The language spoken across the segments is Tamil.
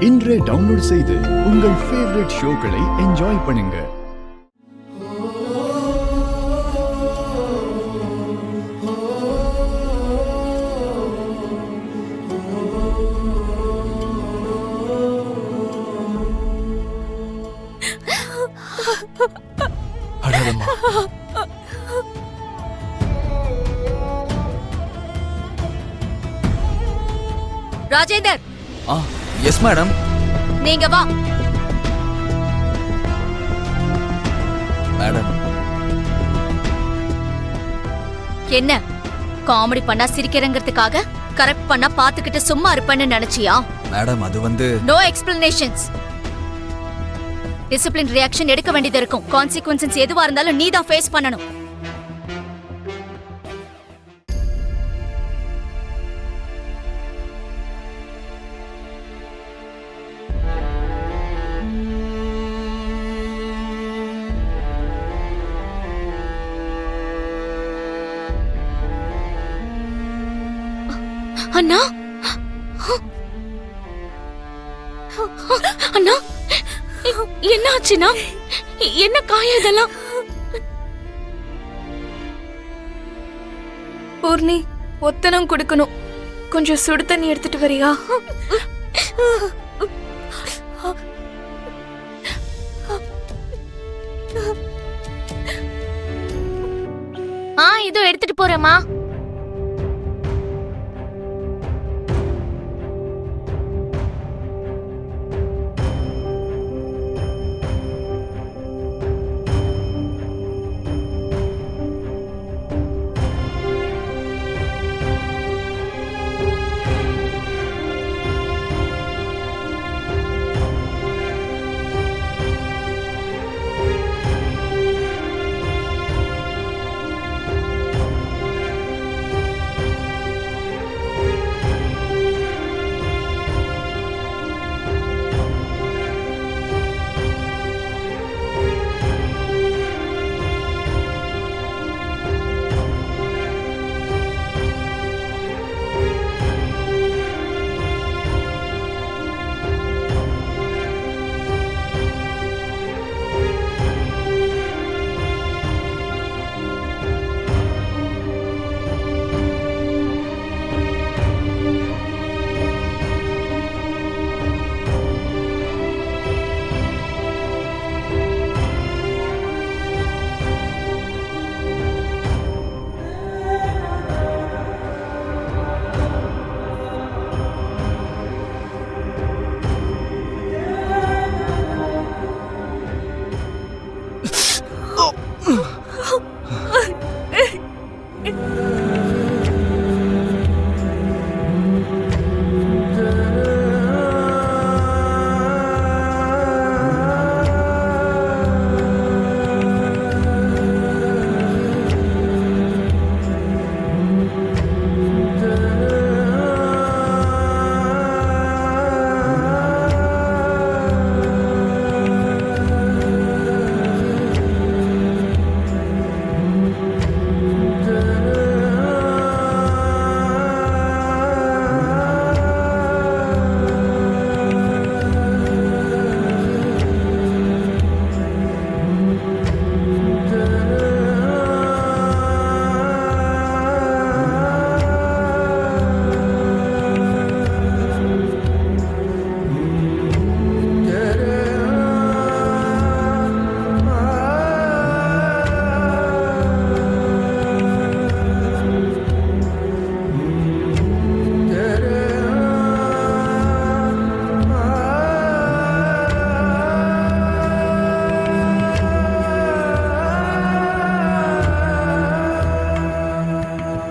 இன்றே டவுன்லோட் செய்து உங்கள் ஃபேவரட் ஷோக்களை என்ஜாய் பண்ணுங்க. அழகம்மா. ராஜேந்தர். Yes madam. நீங்க வா. மேடம். என்ன காமெடி பண்ணா சிரிக்கிறங்கிறதுக்காக கரெக்ட் பண்ணா பாத்துக்கிட்டு சும்மா இருப்பேன்னு நினைச்சியா? மேடம் அது வந்து நோ எக்ஸ்பிளனேஷன்ஸ். டிசிப்ளின் ரியாக்ஷன் எடுக்க வேண்டியது இருக்கும். கான்சிக்வன்சஸ் எதுவா இருந்தாலும் நீ தான் ஃபேஸ் பண்ணணும். அண்ணா, அண்ணா, என்ன ஆச்சுண்ணா? என்ன காயம் இதெல்லாம்? பூர்ணி, ஒத்தனம் கொடுக்கணும். கொஞ்சம் சுடு தண்ணி எடுத்துட்டு வரியா? இதோ எடுத்துட்டு போறேம்மா.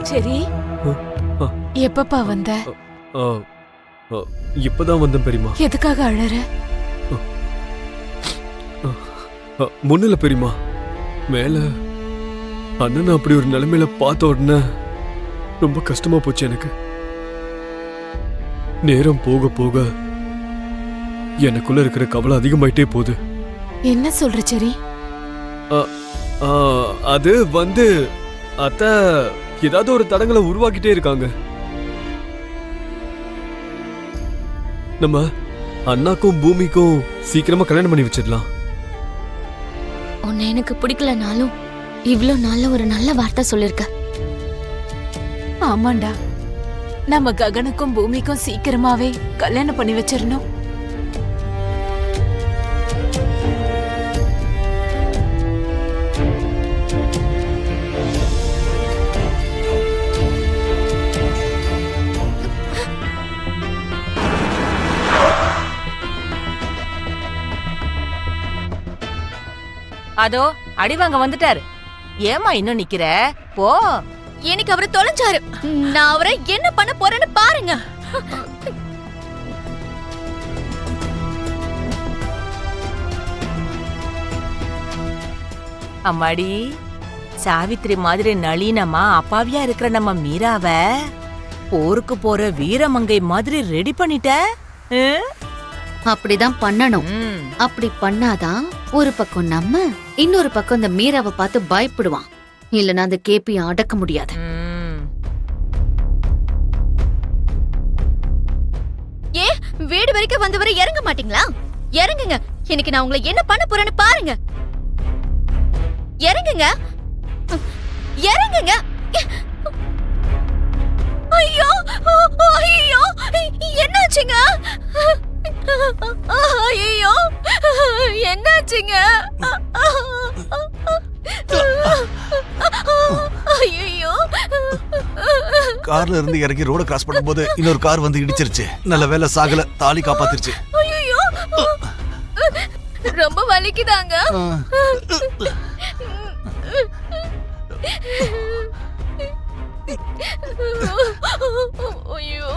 சரி, எப்பப்பா வந்த? இப்பதான் வந்தேன் பெரியமா. எதுக்காக அழற? முன்னில பெரியமா, மேல அண்ணன் அப்படி ஒரு நிலைமையில பார்த்த உடனே ரொம்ப கஷ்டமா போச்சு எனக்கு. நேரம் போக போக எனக்குள்ள இருக்கிற கவலை அதிகமாயிட்டே போகுது. என்ன சொல்ற சரி? அது வந்து அத்த ஏதாவது ஒரு தடங்களை உருவாக்கிட்டே இருக்காங்க. நம்ம அண்ணாக்கும் பூமிக்கும் சீக்கிரமா கல்யாணம் பண்ணி வச்சிடலாம். உன்னை எனக்கு பிடிக்கலனாலும் இவ்ளோ நாள்ல ஒரு நல்ல வார்த்தை சொல்லிருக்க. ஆமாண்டா, நம்ம ககனுக்கும் பூமிக்கும் சீக்கிரமாவே கல்யாணம் பண்ணி வச்சிரணும். அதோ அடிவாங்க வந்துட்டாரு. ஏமா இன்னும் நிக்கிற? போ. எனக்கு அவரை தொலைஞ்சாரு. நான் அவரை என்ன பண்ண போறேன்னு பாருங்க. அம்மாடி, சாவித்திரி மாதிரி நளினமா அப்பாவியா இருக்கிற நம்ம மீராவ போருக்கு போற வீரமங்கை மாதிரி ரெடி பண்ணிட்ட. அப்படிதான் பண்ணணும். அப்படி பண்ணாதான் ஒரு பக்கம் நம்ம, இன்னொரு பக்கம் இந்த மீராவை பார்த்து பயப்படுவான். இல்லனா அந்த கேபி அடக்க முடியாது. ஏ, வீடு வரைக்கும் வந்தவரை இறங்க மாட்டீங்களா? இறங்குங்க. இன்னைக்கு நான் உங்களை என்ன பண்ண போறேன்னு பாருங்க. இறங்குங்க, இறங்குங்க. ஐயோ ஐயோ, என்னாச்சுங்க? ஐயோ, என்னாச்சுங்க? ஐயோ, கார்ல இருந்து இறங்கி ரோட கிராஸ் பண்ணும்போது இன்னொரு கார் வந்து இடிச்சிருச்சு. நல்ல வேலை சாகல, தாலி காப்பாத்திருச்சு. ஐயோ, ரொம்ப வலிக்குதாங்க. ஐயோ,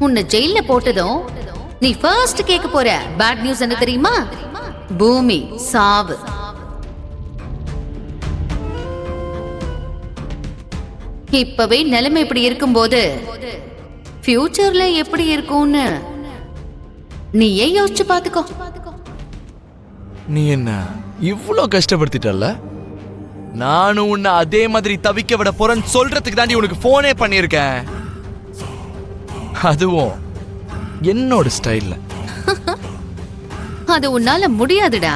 உன்னை ஜெயில போட்டதும் நீ ஃபர்ஸ்ட் கேட்க போற பேட் நியூஸ் என்ன தெரியுமா? பூமி சாவு. இப்பவே நிலைமை இப்படி இருக்கும்போது ஃபியூச்சர்ல எப்படி இருக்கும்னு நீயே யோசிச்சு பாத்துக்கோ. நீ என்ன இவ்ளோ கஷ்டப்படுத்திட்டல்ல? நானும் உன்னை அதே மாதிரி தவிக்க விட போறேன்னு சொல்றதுக்கு தாண்டி உனக்கு போனே பண்ணிருக்கேன். அதுவும் என்னோட ஸ்டைல்ல. அது உன்னால முடியாதுடா.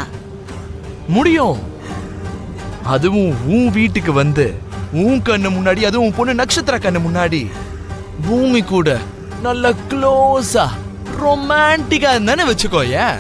முடியும். அதுவும் உன் வீட்டுக்கு வந்து உன் கண்ணு முன்னாடி, அதுவும் உன் பொண்ணு நட்சத்திர கண்ணு முன்னாடி பூமி கூட நல்ல க்ளோஸா ரொமான்டிக்கா இருந்தானே வச்சுக்கோ. ஏன்